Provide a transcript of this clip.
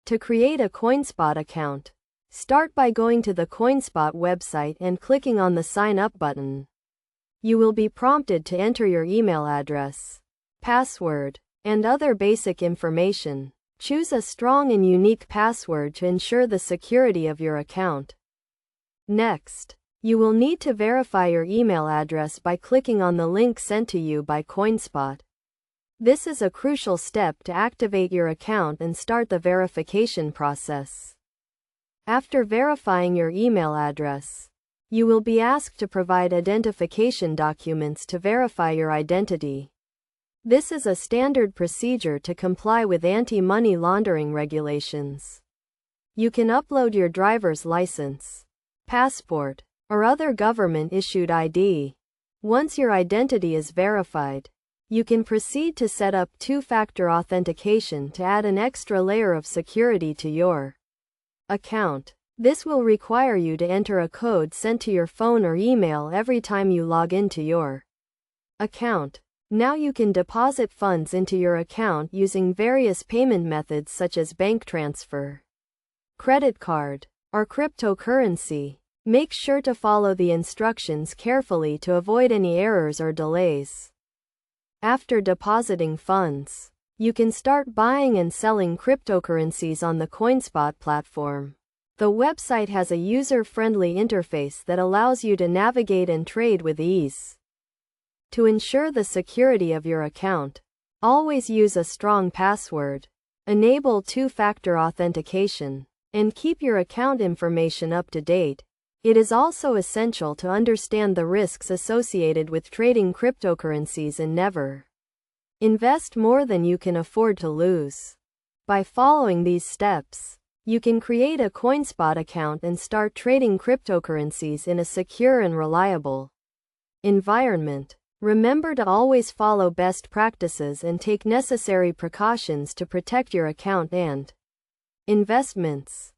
To create a Coinspot account, start by going to the Coinspot website and clicking on the Sign Up button. You will be prompted to enter your email address, password, and other basic information. Choose a strong and unique password to ensure the security of your account. Next, you will need to verify your email address by clicking on the link sent to you by Coinspot. This is a crucial step to activate your account and start the verification process. After verifying your email address, you will be asked to provide identification documents to verify your identity. This is a standard procedure to comply with anti-money laundering regulations. You can upload your driver's license, passport, or other government-issued ID. Once your identity is verified, you can proceed to set up two-factor authentication to add an extra layer of security to your account. This will require you to enter a code sent to your phone or email every time you log into your account. Now you can deposit funds into your account using various payment methods such as bank transfer, credit card, or cryptocurrency. Make sure to follow the instructions carefully to avoid any errors or delays. After depositing funds, you can start buying and selling cryptocurrencies on the Coinspot platform. The website has a user-friendly interface that allows you to navigate and trade with ease. To ensure the security of your account, always use a strong password, enable two-factor authentication, and keep your account information up to date. It is also essential to understand the risks associated with trading cryptocurrencies and never invest more than you can afford to lose. By following these steps, you can create a Coinspot account and start trading cryptocurrencies in a secure and reliable environment. Remember to always follow best practices and take necessary precautions to protect your account and investments.